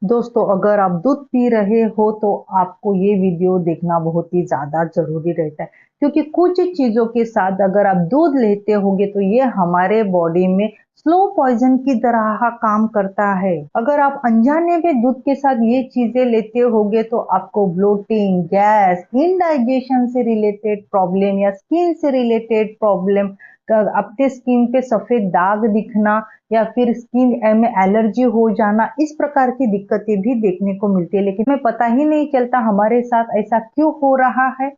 दोस्तों, अगर आप दूध पी रहे हो तो आपको ये वीडियो देखना बहुत ही ज़्यादा ज़रूरी रहता है, क्योंकि कुछ चीज़ों के साथ अगर आप दूध लेते होंगे तो ये हमारे बॉडी में स्लो पॉइजन की तरह काम करता है। अगर आप अनजाने में दूध के साथ ये चीज़ें लेते होंगे तो आपको ब्लोटिंग, गैस, इंडाइजेशन से रिलेटेड प्रॉब्लम या स्किन से रिलेटेड प्रॉब्लम, अपने स्किन पे सफ़ेद दाग दिखना या फिर स्किन में एलर्जी हो जाना, इस प्रकार की दिक्कतें भी देखने को मिलती है। लेकिन हमें पता ही नहीं चलता हमारे साथ ऐसा क्यों हो रहा है।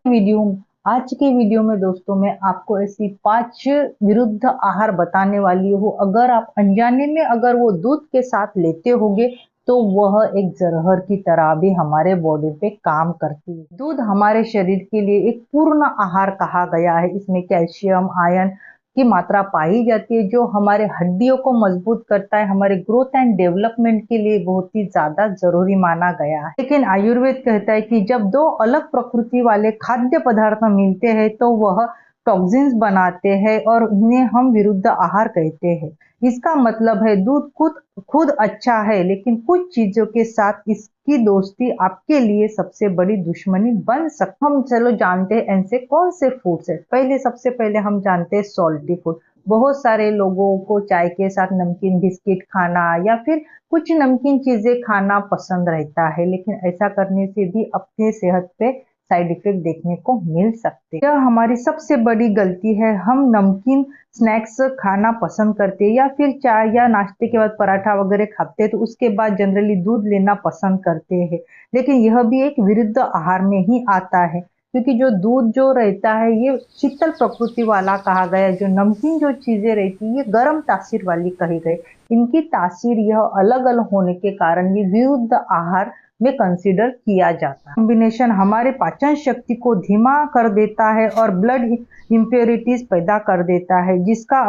आज के वीडियो में दोस्तों मैं आपको ऐसी 5 विरुद्ध आहार बताने वाली हूँ। अगर आप अनजाने में अगर वो दूध के साथ लेते होगे तो वह एक जहर की तरह भी हमारे बॉडी पे काम करती है। दूध हमारे शरीर के लिए एक पूर्ण आहार कहा गया है। इसमें कैल्शियम, आयरन की मात्रा पाई जाती है जो हमारे हड्डियों को मजबूत करता है, हमारे ग्रोथ एंड डेवलपमेंट के लिए बहुत ही ज्यादा जरूरी माना गया है। लेकिन आयुर्वेद कहता है कि जब दो अलग प्रकृति वाले खाद्य पदार्थ मिलते हैं तो वह टॉक्सिन्स बनाते हैं और इन्हें हम विरुद्ध आहार कहते हैं। इसका मतलब है दूध खुद खुद अच्छा है, लेकिन कुछ चीजों के साथ इसकी दोस्ती आपके लिए सबसे बड़ी दुश्मनी बन सकती। हम चलो जानते हैं ऐसे कौन से फूड्स है। सबसे पहले हम जानते हैं सॉल्टी फूड। बहुत सारे लोगों को चाय के साथ नमकीन बिस्किट खाना या फिर कुछ नमकीन चीजें खाना पसंद रहता है, लेकिन ऐसा करने से भी अपने सेहत पे साइड इफेक्ट देखने को मिल सकते हैं। यह हमारी सबसे बड़ी गलती है। हम नमकीन स्नैक्स खाना पसंद करते हैं या फिर चाय या नाश्ते के बाद पराठा वगैरह खाते हैं तो उसके बाद जनरली दूध लेना पसंद करते हैं। लेकिन यह भी एक विरुद्ध आहार में ही आता है, क्योंकि जो दूध जो रहता है ये शीतल प्रकृति वाला कहा गया है। जो नमकीन जो चीजें रहती है ये गर्म तासीर वाली कही गई। इनकी तासीर यह अलग अलग होने के कारण ये विरुद्ध आहार में कंसीडर किया जाता है। कॉम्बिनेशन हमारे पाचन शक्ति को धीमा कर देता है और ब्लड इम्प्योरिटीज पैदा कर देता है, जिसका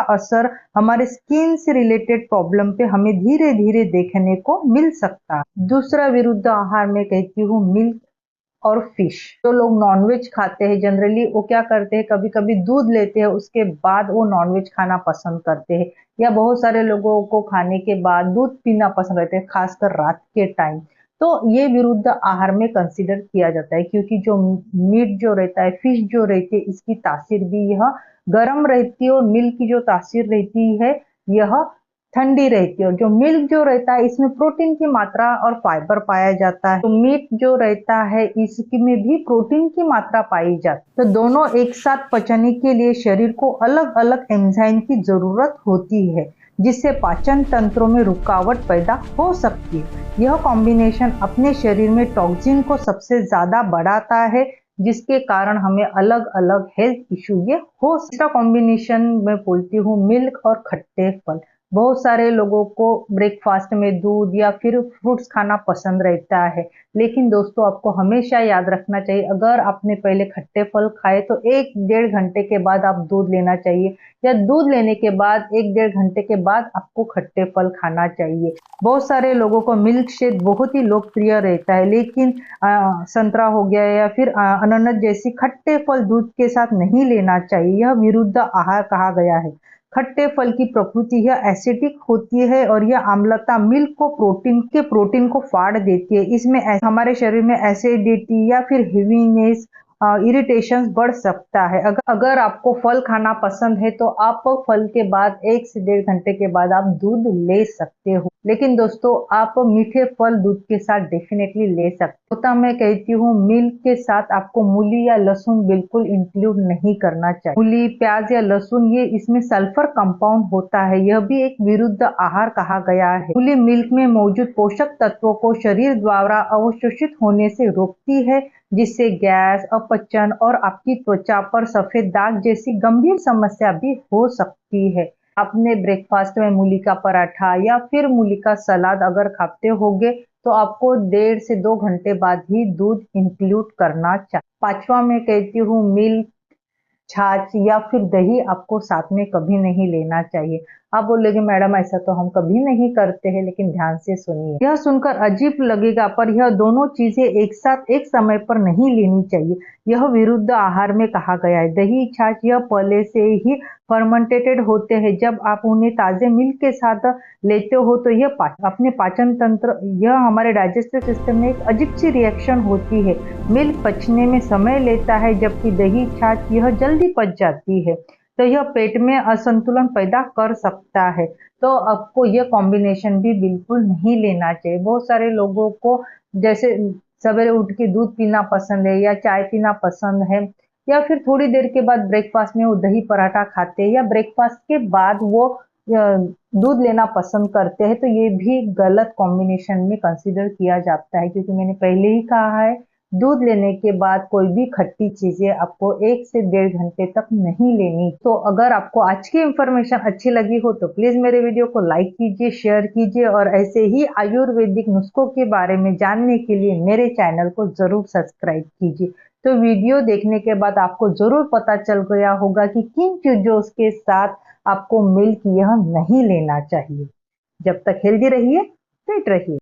असर हमारे स्किन से रिलेटेड प्रॉब्लम पे हमें धीरे धीरे देखने को मिल सकता है। दूसरा विरुद्ध आहार में कहती हूँ मिल्क और फिश। जो लोग नॉनवेज खाते हैं जनरली वो क्या करते हैं, कभी कभी दूध लेते हैं उसके बाद वो नॉनवेज खाना पसंद करते हैं, या बहुत सारे लोगों को खाने के बाद दूध पीना पसंद करते हैं, खासकर रात के टाइम। तो ये विरुद्ध आहार में कंसीडर किया जाता है, क्योंकि जो मीट जो रहता है, फिश जो रहती है, इसकी तासीर भी यह गर्म रहती है और मिल्क की जो तासीर रहती है यह ठंडी रहती है। और जो मिल्क जो रहता है इसमें प्रोटीन की मात्रा और फाइबर पाया जाता है। तो मीट जो रहता है इसमें भी प्रोटीन की मात्रा पाई जाती है। तो दोनों एक साथ पचने के लिए शरीर को अलग अलग एंजाइम की जरूरत होती है, जिससे पाचन तंत्रों में रुकावट पैदा हो सकती है। यह कॉम्बिनेशन अपने शरीर में टॉक्सिन को सबसे ज्यादा बढ़ाता है, जिसके कारण हमें अलग अलग हेल्थ इश्यू ये हो। इसका कॉम्बिनेशन मैं बोलती हूँ मिल्क और खट्टे फल। बहुत सारे लोगों को ब्रेकफास्ट में दूध या फिर फ्रूट्स खाना पसंद रहता है, लेकिन दोस्तों आपको हमेशा याद रखना चाहिए अगर आपने पहले खट्टे फल खाए तो 1-1.5 घंटे के बाद आप दूध लेना चाहिए, या दूध लेने के बाद 1-1.5 घंटे के बाद आपको खट्टे फल खाना चाहिए। बहुत सारे लोगों को मिल्क शेक बहुत ही लोकप्रिय रहता है, लेकिन संतरा हो गया या फिर अनानास जैसी खट्टे फल दूध के साथ नहीं लेना चाहिए। यह विरुद्ध आहार कहा गया है। खट्टे फल की प्रकृति यह एसिडिक होती है और यह आम्लता मिल्क को प्रोटीन को फाड़ देती है। इसमें हमारे शरीर में एसिडिटी या फिर हेवीनेस, इरिटेशन बढ़ सकता है। अगर आपको फल खाना पसंद है तो आप फल के बाद 1 से 1.5 घंटे के बाद आप दूध ले सकते हो, लेकिन दोस्तों आप मीठे फल दूध के साथ डेफिनेटली ले सकते हो। तो मैं कहती हूँ मिल्क के साथ आपको मूली या लहसुन बिल्कुल इंक्लूड नहीं करना चाहिए। मूली, प्याज या लहसुन ये इसमें सल्फर कंपाउंड होता है, यह भी एक विरुद्ध आहार कहा गया है। मूली मिल्क में मौजूद पोषक तत्वों को शरीर द्वारा अवशोषित होने से रोकती है, जिससे गैस, अपचन और आपकी त्वचा पर सफेद दाग जैसी गंभीर समस्या भी हो सकती है। आपने ब्रेकफास्ट में मूली का पराठा या फिर मूली का सलाद अगर खाते होगे तो आपको 1.5 से 2 घंटे बाद ही दूध इंक्लूड करना चाहिए। पांचवा मैं कहती हूँ मिल्क, छाछ या फिर दही आपको साथ में कभी नहीं लेना चाहिए। आप बोलोगे मैडम ऐसा तो हम कभी नहीं करते हैं, लेकिन ध्यान से सुनिए। यह सुनकर अजीब लगेगा, पर यह दोनों चीजें एक साथ एक समय पर नहीं लेनी चाहिए। यह विरुद्ध आहार में कहा गया है। दही, छाछ यह पहले से ही फर्मेंटेटेड होते हैं। जब आप उन्हें ताजे मिल्क के साथ लेते हो तो यह अपने पाचन तंत्र, यह हमारे डाइजेस्टिव सिस्टम में एक अजीब सी रिएक्शन होती है। मिल्क पचने में समय लेता है, जबकि दही, छाछ यह जल्दी पच जाती है। तो यह पेट में असंतुलन पैदा कर सकता है। तो आपको यह कॉम्बिनेशन भी बिल्कुल नहीं लेना चाहिए। बहुत सारे लोगों को जैसे सवेरे उठ के दूध पीना पसंद है या चाय पीना पसंद है, या फिर थोड़ी देर के बाद ब्रेकफास्ट में वो दही पराठा खाते हैं, या ब्रेकफास्ट के बाद वो दूध लेना पसंद करते हैं, तो ये भी गलत कॉम्बिनेशन में कंसीडर किया जाता है। क्योंकि मैंने पहले ही कहा है, दूध लेने के बाद कोई भी खट्टी चीजें आपको 1 से 1.5 घंटे तक नहीं लेनी। तो अगर आपको आज की इंफॉर्मेशन अच्छी लगी हो तो प्लीज मेरे वीडियो को लाइक कीजिए, शेयर कीजिए, और ऐसे ही आयुर्वेदिक नुस्खों के बारे में जानने के लिए मेरे चैनल को जरूर सब्सक्राइब कीजिए। तो वीडियो देखने के बाद आपको जरूर पता चल गया होगा कि किन चीजों के साथ आपको मिल्क यह नहीं लेना चाहिए। जब तक हेल्दी रहिए, फिट रहिए।